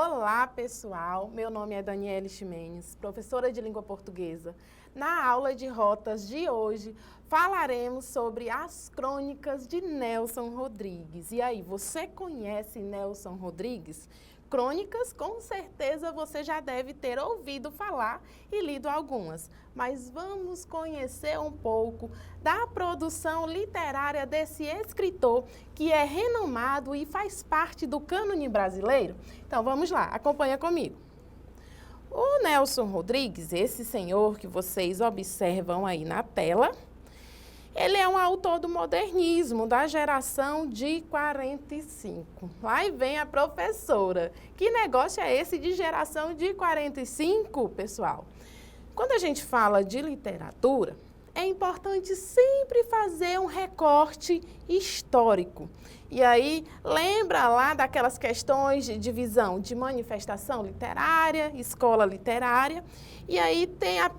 Olá, pessoal! Meu nome é Daniele Ximenes, professora de língua portuguesa. Na aula de rotas de hoje, falaremos sobre as crônicas de Nelson Rodrigues. E aí, você conhece Nelson Rodrigues? Crônicas, com certeza você já deve ter ouvido falar e lido algumas. Mas vamos conhecer um pouco da produção literária desse escritor que é renomado e faz parte do cânone brasileiro? Então vamos lá, acompanha comigo. O Nelson Rodrigues, esse senhor que vocês observam aí na tela, ele é um autor do modernismo, da geração de 45. Lá vem a professora. Que negócio é esse de geração de 45, pessoal? Quando a gente fala de literatura, é importante sempre fazer um recorte histórico. E aí, lembra lá daquelas questões de divisão de manifestação literária, escola literária, e aí tem a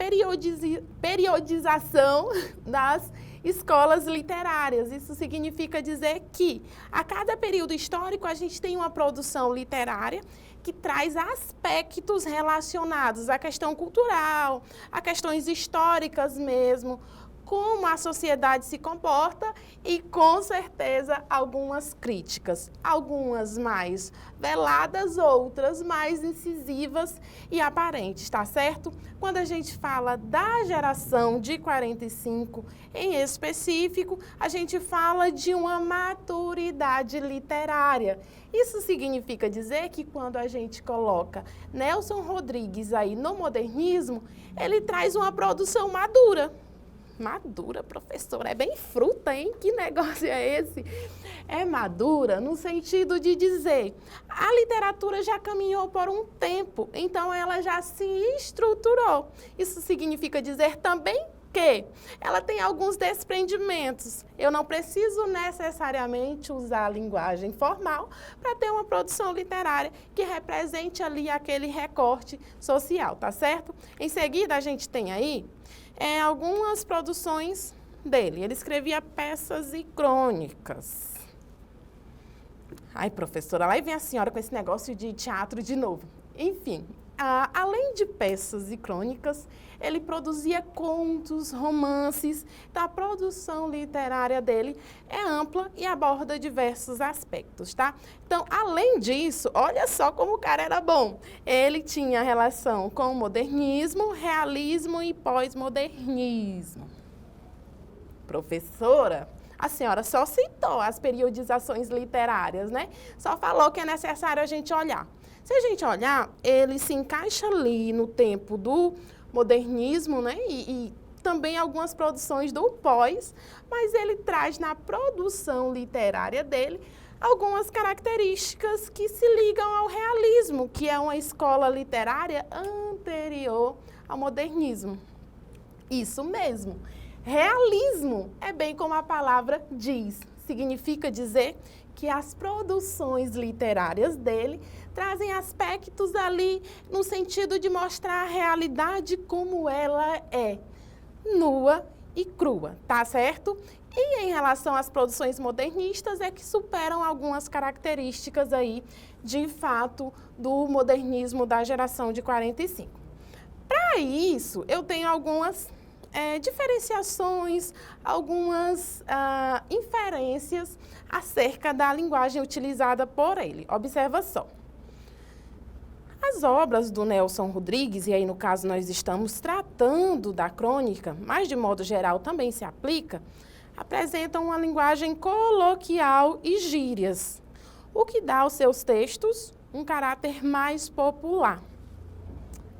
periodização das escolas literárias. Isso significa dizer que a cada período histórico a gente tem uma produção literária que traz aspectos relacionados à questão cultural, a questões históricas mesmo, como a sociedade se comporta e, com certeza, algumas críticas, algumas mais veladas, outras mais incisivas e aparentes, tá certo? Quando a gente fala da geração de 45 em específico, a gente fala de uma maturidade literária. Isso significa dizer que quando a gente coloca Nelson Rodrigues aí no modernismo, ele traz uma produção madura. Madura, professora, é bem fruta, hein? Que negócio é esse? É madura no sentido de dizer, a literatura já caminhou por um tempo, então ela já se estruturou. Isso significa dizer também que ela tem alguns desprendimentos. Eu não preciso necessariamente usar a linguagem formal para ter uma produção literária que represente ali aquele recorte social, tá certo? Em seguida, a gente tem aí algumas produções dele. Ele escrevia peças e crônicas. Ai, professora, lá vem a senhora com esse negócio de teatro de novo. Enfim, além de peças e crônicas, ele produzia contos, romances. Então, a produção literária dele é ampla e aborda diversos aspectos, tá? Então, além disso, olha só como o cara era bom. Ele tinha relação com o modernismo, realismo e pós-modernismo. Professora, a senhora só citou as periodizações literárias, né? Só falou que é necessário a gente olhar. Se a gente olhar, ele se encaixa ali no tempo do modernismo, né? E também algumas produções do pós, mas ele traz na produção literária dele algumas características que se ligam ao realismo, que é uma escola literária anterior ao modernismo. Isso mesmo. Realismo é bem como a palavra diz. Significa dizer que as produções literárias dele trazem aspectos ali no sentido de mostrar a realidade como ela é, nua e crua, tá certo? E em relação às produções modernistas é que superam algumas características aí, de fato, do modernismo da geração de 45. Para isso, eu tenho algumas diferenciações, algumas inferências acerca da linguagem utilizada por ele. Observa só. As obras do Nelson Rodrigues, e aí no caso nós estamos tratando da crônica, mas de modo geral também se aplica, apresentam uma linguagem coloquial e gírias, o que dá aos seus textos um caráter mais popular.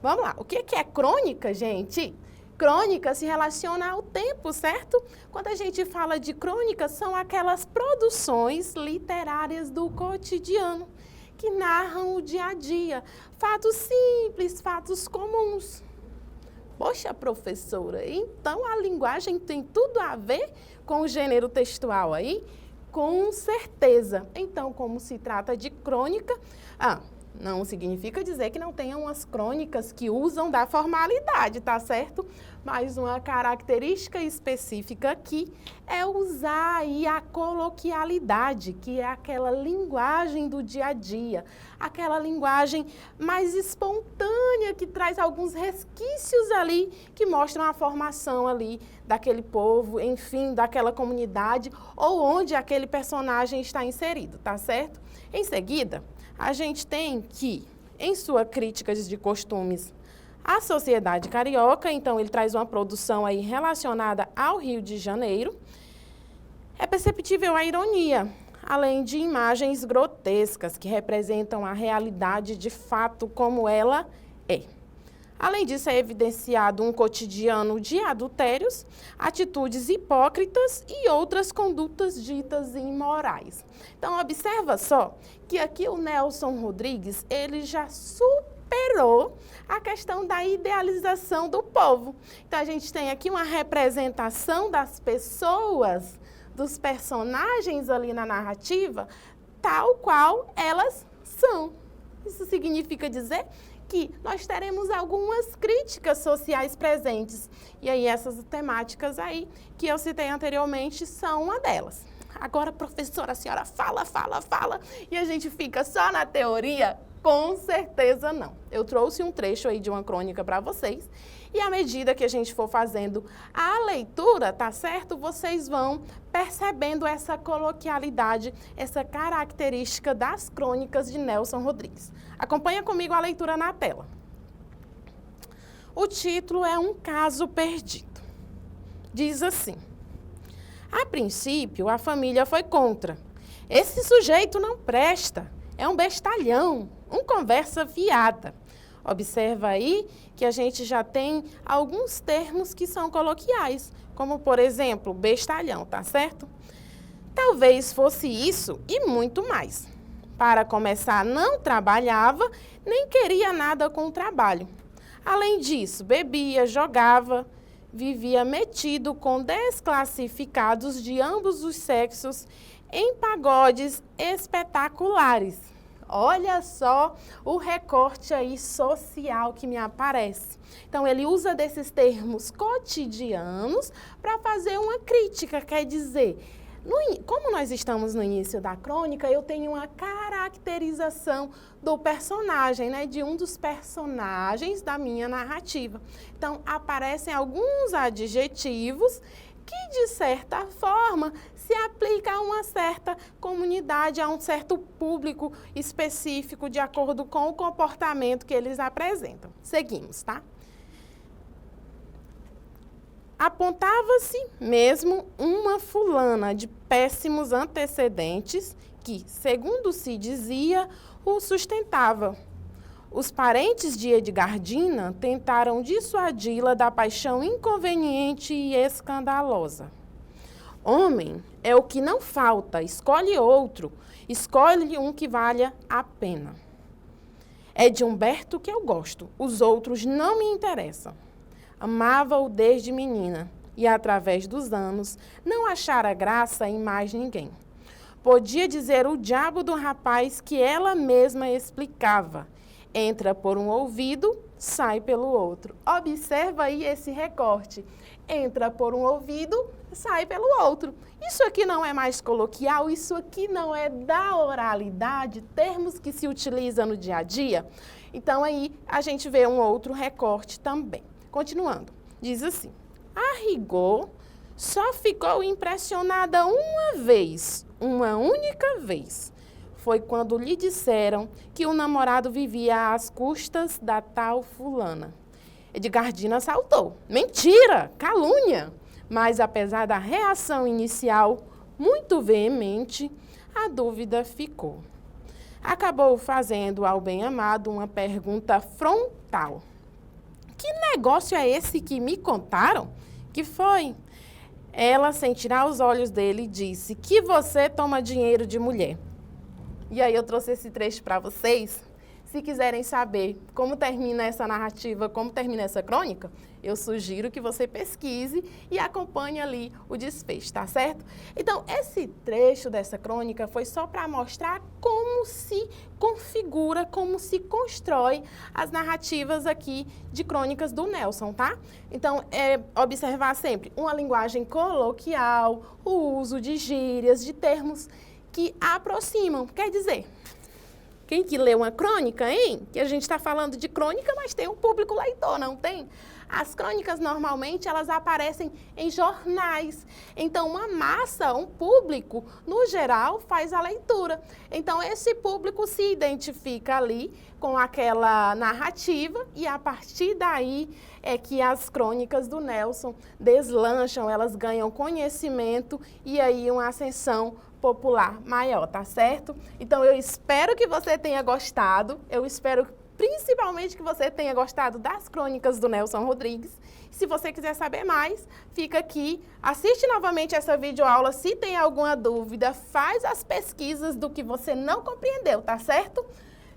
Vamos lá, o que é crônica, gente? Crônica se relaciona ao tempo, certo? Quando a gente fala de crônica, são aquelas produções literárias do cotidiano que narram o dia a dia, fatos simples, fatos comuns. Poxa, professora, então a linguagem tem tudo a ver com o gênero textual aí? Com certeza. Então, como se trata de crônica, Não significa dizer que não tenham umas crônicas que usam da formalidade, tá certo? Mas uma característica específica aqui é usar aí a coloquialidade, que é aquela linguagem do dia a dia, aquela linguagem mais espontânea que traz alguns resquícios ali que mostram a formação ali daquele povo, enfim, daquela comunidade ou onde aquele personagem está inserido, tá certo? Em seguida, a gente tem que, em sua crítica de costumes, a sociedade carioca, então ele traz uma produção aí relacionada ao Rio de Janeiro. É perceptível a ironia, além de imagens grotescas que representam a realidade de fato como ela é. Além disso, é evidenciado um cotidiano de adultérios, atitudes hipócritas e outras condutas ditas imorais. Então, observa só que aqui o Nelson Rodrigues, ele já superou a questão da idealização do povo. Então, a gente tem aqui uma representação das pessoas, dos personagens ali na narrativa, tal qual elas são. Isso significa dizer que nós teremos algumas críticas sociais presentes. E aí essas temáticas aí que eu citei anteriormente são uma delas. Agora, professora, a senhora fala, e a gente fica só na teoria? Com certeza não. Eu trouxe um trecho aí de uma crônica para vocês e à medida que a gente for fazendo a leitura, tá certo? Vocês vão percebendo essa coloquialidade, essa característica das crônicas de Nelson Rodrigues. Acompanha comigo a leitura na tela. O título é Um Caso Perdido. Diz assim: a princípio, a família foi contra. Esse sujeito não presta, é um bestalhão, um conversa fiada. Observa aí que a gente já tem alguns termos que são coloquiais, como, por exemplo, bestalhão, tá certo? Talvez fosse isso e muito mais. Para começar, não trabalhava, nem queria nada com o trabalho. Além disso, bebia, jogava, vivia metido com desclassificados de ambos os sexos em pagodes espetaculares. Olha só o recorte aí social que me aparece. Então, ele usa desses termos cotidianos para fazer uma crítica, quer dizer, como nós estamos no início da crônica, eu tenho uma caracterização do personagem, né, de um dos personagens da minha narrativa. Então, aparecem alguns adjetivos que, de certa forma, se aplica a uma certa comunidade, a um certo público específico, de acordo com o comportamento que eles apresentam. Seguimos, tá? Apontava-se mesmo uma fulana de péssimos antecedentes que, segundo se dizia, o sustentava. Os parentes de Edgardina tentaram dissuadi-la da paixão inconveniente e escandalosa. Homem é o que não falta, escolhe outro, escolhe um que valha a pena. É de Humberto que eu gosto, os outros não me interessam. Amava-o desde menina e, através dos anos, não achara graça em mais ninguém. Podia dizer o diabo do rapaz que ela mesma explicava. Entra por um ouvido, sai pelo outro. Observa aí esse recorte. Entra por um ouvido, sai pelo outro. Isso aqui não é mais coloquial, isso aqui não é da oralidade, termos que se utilizam no dia a dia. Então, aí a gente vê um outro recorte também. Continuando, diz assim: a rigor, só ficou impressionada uma única vez. Foi quando lhe disseram que o namorado vivia às custas da tal fulana. Edgardina saltou. Mentira! Calúnia! Mas, apesar da reação inicial muito veemente, a dúvida ficou. Acabou fazendo ao bem-amado uma pergunta frontal. Que negócio é esse que me contaram? Que foi? Ela, sem tirar os olhos dele, disse que você toma dinheiro de mulher. E aí eu trouxe esse trecho para vocês. Se quiserem saber como termina essa narrativa, como termina essa crônica, eu sugiro que você pesquise e acompanhe ali o desfecho, tá certo? Então, esse trecho dessa crônica foi só para mostrar como se configura, como se constrói as narrativas aqui de crônicas do Nelson, tá? Então, observar sempre uma linguagem coloquial, o uso de gírias, de termos que aproximam, quer dizer... Quem que lê uma crônica, hein? Que a gente está falando de crônica, mas tem um público leitor, não tem? As crônicas, normalmente, elas aparecem em jornais. Então, uma massa, um público, no geral, faz a leitura. Então, esse público se identifica ali com aquela narrativa e, a partir daí, é que as crônicas do Nelson deslancham, elas ganham conhecimento e aí uma ascensão popular maior, tá certo? Então, eu espero que você tenha gostado, eu espero principalmente que você tenha gostado das crônicas do Nelson Rodrigues. Se você quiser saber mais, fica aqui, assiste novamente essa videoaula, se tem alguma dúvida, faz as pesquisas do que você não compreendeu, tá certo?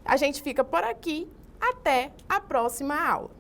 A gente fica por aqui, até a próxima aula.